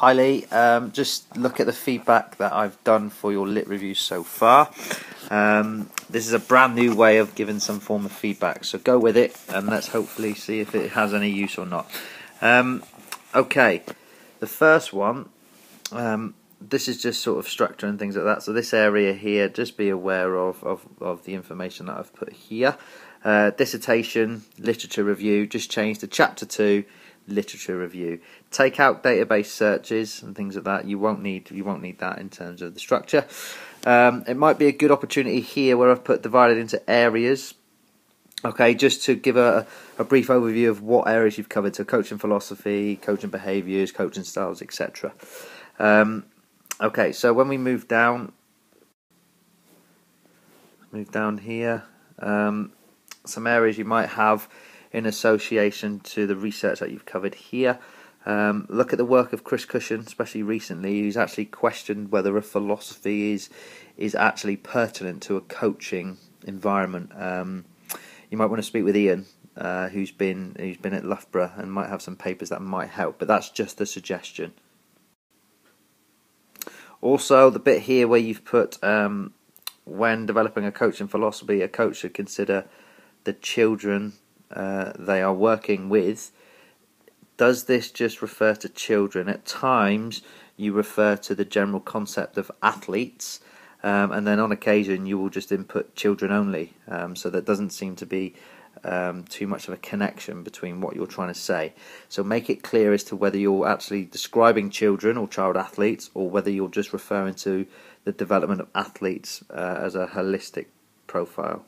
Hi Lee, just look at the feedback that I've done for your lit review so far. This is a brand new way of giving some form of feedback, so go with it and let's hopefully see if it has any use or not. Okay, the first one, this is just sort of structure and things like that. So this area here, just be aware of the information that I've put here. Dissertation, literature review, just change to chapter 2. Literature review. Take out database searches and things like that. You won't need that in terms of the structure. It might be a good opportunity here where I've put divided into areas. Okay, just to give a brief overview of what areas you've covered. So coaching philosophy, coaching behaviours, coaching styles, etc. Okay, so when we move down here, some areas you might have in association to the research that you've covered here. Look at the work of Chris Cushion, especially recently, who's actually questioned whether a philosophy is actually pertinent to a coaching environment. You might want to speak with Ian, who's been at Loughborough, and might have some papers that might help, but that's just a suggestion. Also, the bit here where you've put when developing a coaching philosophy, a coach should consider the children they are working with. Does this just refer to children? At times you refer to the general concept of athletes, and then on occasion you will just input children only, so there doesn't seem to be too much of a connection between what you're trying to say. So make it clear as to whether you're actually describing children or child athletes, or whether you're just referring to the development of athletes as a holistic profile.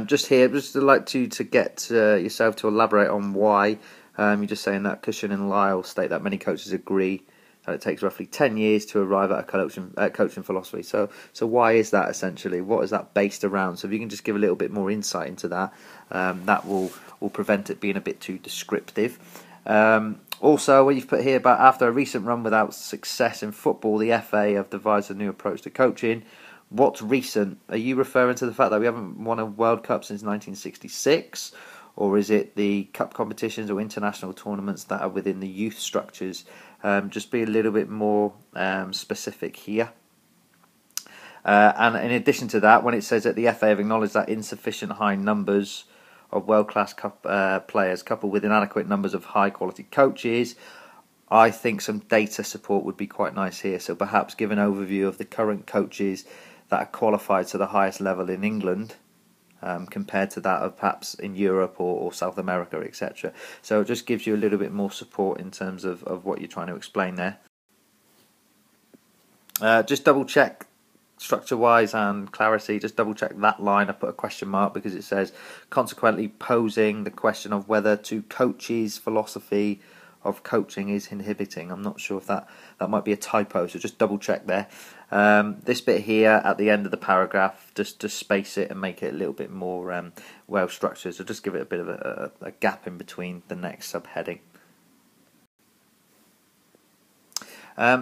Just here, just like to get yourself to elaborate on why. You're just saying that Cushion and Lyle state that many coaches agree that it takes roughly 10 years to arrive at a coaching philosophy. So why is that essentially? What is that based around? So if you can just give a little bit more insight into that, that will prevent it being a bit too descriptive. Also, what you've put here about after a recent run without success in football, the FA have devised a new approach to coaching. What's recent? Are you referring to the fact that we haven't won a World Cup since 1966? Or is it the cup competitions or international tournaments that are within the youth structures? Just be a little bit more specific here. And in addition to that, when it says that the FA have acknowledged that insufficient high numbers of world-class players coupled with inadequate numbers of high-quality coaches, I think some data support would be quite nice here. So perhaps give an overview of the current coaches that are qualified to the highest level in England compared to that of perhaps in Europe or South America, etc. So it just gives you a little bit more support in terms of what you're trying to explain there. Just double check structure-wise and clarity, just double check that line. I put a question mark because it says consequently posing the question of whether to coaches' philosophy of coaching is inhibiting. I'm not sure if that might be a typo, so just double check there. This bit here at the end of the paragraph, just space it and make it a little bit more well structured, so just give it a bit of a gap in between the next subheading.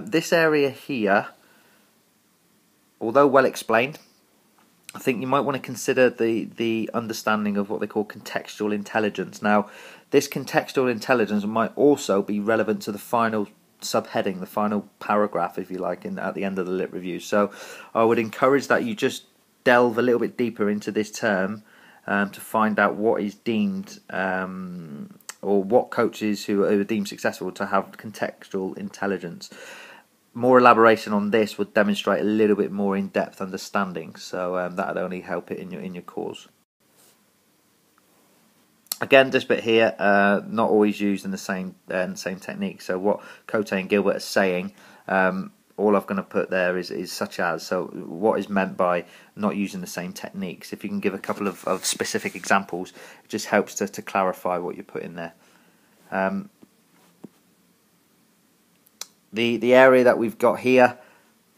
This area here, although well explained, I think you might want to consider the understanding of what they call contextual intelligence. Now, this contextual intelligence might also be relevant to the final subheading, the final paragraph, if you like, at the end of the lit review. So I would encourage that you just delve a little bit deeper into this term to find out what is deemed or what coaches who are deemed successful to have contextual intelligence. More elaboration on this would demonstrate a little bit more in-depth understanding, so that would only help it in your cause. Again, this bit here, not always used in the same technique. So what Cote and Gilbert are saying, all I'm going to put there is such as. So what is meant by not using the same techniques? If you can give a couple of specific examples, it just helps to clarify what you put in there. The area that we've got here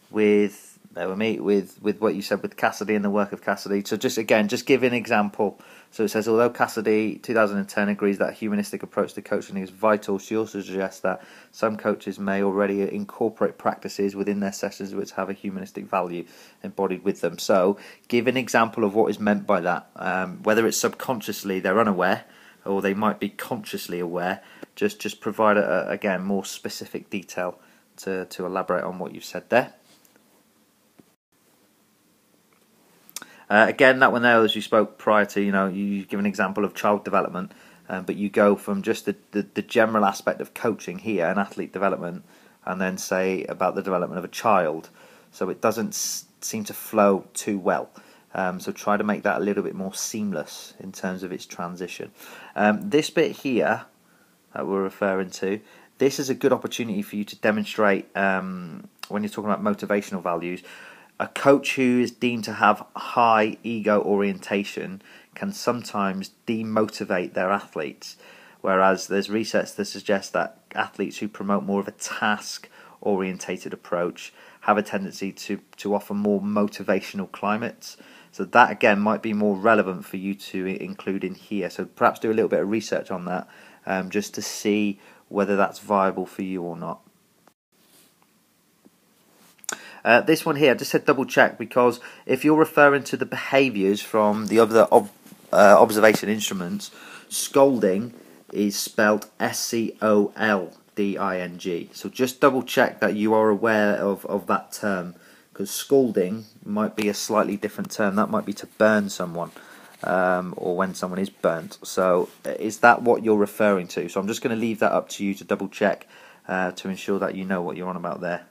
with what you said with Cassidy and the work of Cassidy. So just give an example. So it says, although Cassidy 2010 agrees that a humanistic approach to coaching is vital, she also suggests that some coaches may already incorporate practices within their sessions which have a humanistic value embodied with them. So give an example of what is meant by that. Whether it's subconsciously they're unaware, or they might be consciously aware. Just provide again more specific detail to elaborate on what you've said there. Again, that one there, as you spoke prior to, you give an example of child development, but you go from just the general aspect of coaching here and athlete development, and then say about the development of a child. So it doesn't seem to flow too well. So try to make that a little bit more seamless in terms of its transition. This bit here that we're referring to, this is a good opportunity for you to demonstrate when you're talking about motivational values. A coach who is deemed to have high ego orientation can sometimes demotivate their athletes, whereas there's research that suggests that athletes who promote more of a task-orientated approach have a tendency to offer more motivational climates. So that again might be more relevant for you to include in here. So perhaps do a little bit of research on that, just to see whether that's viable for you or not. This one here, I just said double check, because if you're referring to the behaviours from the other observation instruments, scolding is spelled S-C-O-L-D-I-N-G. So just double check that you are aware of that term, because scalding might be a slightly different term. That might be to burn someone, or when someone is burnt. So is that what you're referring to? So I'm just going to leave that up to you to double check to ensure that you know what you're on about there.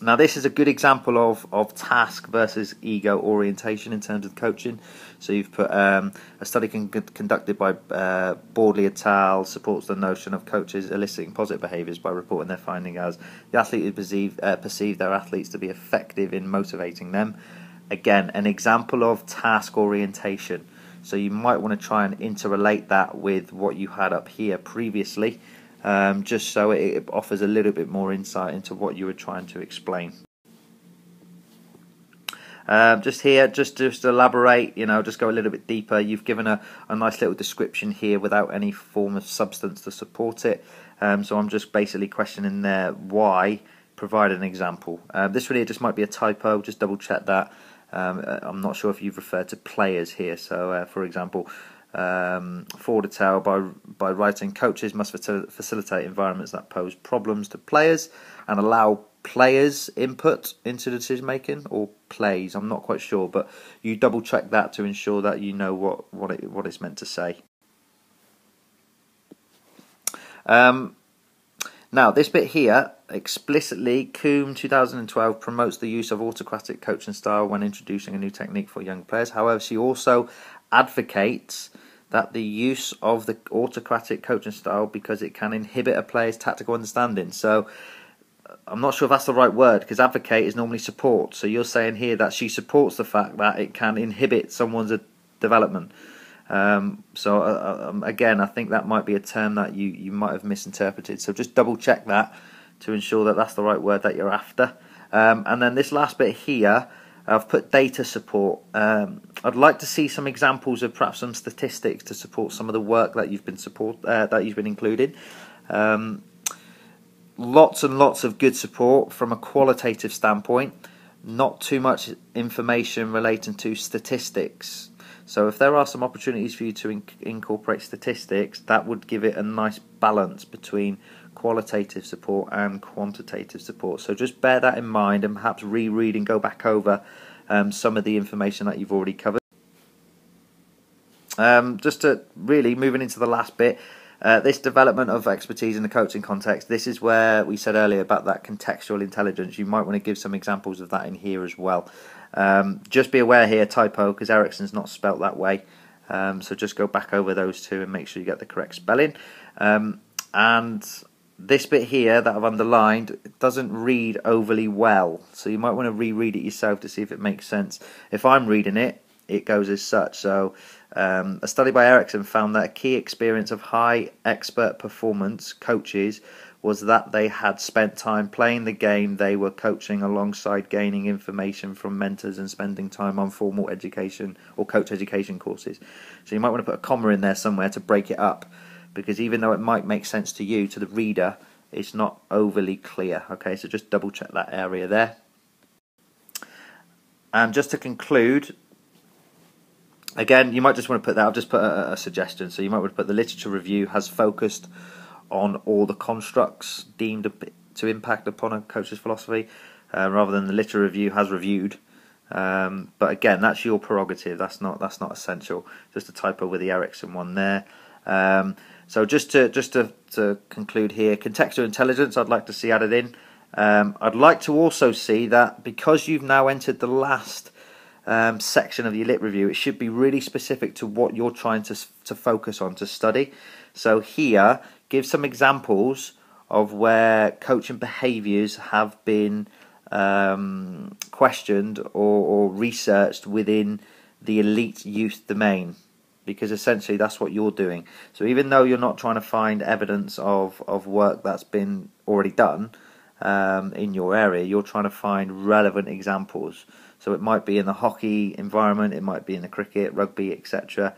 Now this is a good example of task versus ego orientation in terms of coaching. So you've put a study conducted by Bordley et al. Supports the notion of coaches eliciting positive behaviours by reporting their finding as the athlete who perceive their athletes to be effective in motivating them. Again, an example of task orientation. So you might want to try and interrelate that with what you had up here previously. Just so it offers a little bit more insight into what you were trying to explain. Just here, just to elaborate, just go a little bit deeper. You've given a nice little description here without any form of substance to support it. So I'm just basically questioning there why. Provide an example. This one here just might be a typo. Just double check that. I'm not sure if you've referred to players here. So, for example, Ford et al. By writing, coaches must facilitate environments that pose problems to players and allow players input into decision making, or plays. I'm not quite sure, but you double check that to ensure that you know what it's meant to say. Now this bit here, explicitly, Coombe 2012 promotes the use of autocratic coaching style when introducing a new technique for young players. However, she also advocates that the use of the autocratic coaching style because it can inhibit a player's tactical understanding. So I'm not sure if that's the right word, because advocate is normally support. So you're saying here that she supports the fact that it can inhibit someone's development. Again, I think that might be a term that you might have misinterpreted. So just double check that to ensure that that's the right word that you're after. And then this last bit here, I've put data support. I'd like to see some examples of perhaps some statistics to support some of the work that you've been including. Lots and lots of good support from a qualitative standpoint. Not too much information relating to statistics. So if there are some opportunities for you to incorporate statistics, that would give it a nice balance between qualitative support and quantitative support. So just bear that in mind and perhaps reread and go back over some of the information that you've already covered. Just to really moving into the last bit, this development of expertise in the coaching context, this is where we said earlier about that contextual intelligence. You might want to give some examples of that in here as well. Just be aware here, typo, because Ericsson's not spelt that way. So just go back over those two and make sure you get the correct spelling. And this bit here that I've underlined, it doesn't read overly well. So you might want to reread it yourself to see if it makes sense. If I'm reading it, it goes as such. So a study by Ericsson found that a key experience of high expert performance coaches was that they had spent time playing the game they were coaching alongside gaining information from mentors and spending time on formal education or coach education courses. So you might want to put a comma in there somewhere to break it up, because even though it might make sense to you, to the reader, it's not overly clear. Okay, so just double check that area there. And just to conclude, Again, you might just want to put that. I've just put a suggestion. So you might want to put the literature review has focused on all the constructs deemed to impact upon a coach's philosophy, rather than the literature review has reviewed. But again, that's your prerogative. That's not essential. Just a typo with the Ericsson one there. So just to conclude here, contextual intelligence I'd like to see added in. I'd like to also see that because you've now entered the last section of your lit review, it should be really specific to what you're trying to focus on, to study. So here, give some examples of where coaching behaviours have been questioned or researched within the elite youth domain, because essentially that's what you're doing. So even though you're not trying to find evidence of work that's been already done in your area, you're trying to find relevant examples. So it might be in the hockey environment, it might be in the cricket, rugby, etc.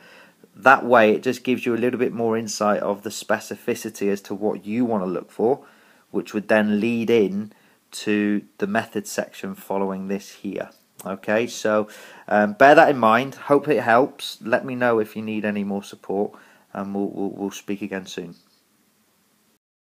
That way it just gives you a little bit more insight of the specificity as to what you want to look for, which would then lead in to the method section following this here. Okay, so bear that in mind. Hope it helps. Let me know if you need any more support, and we'll speak again soon.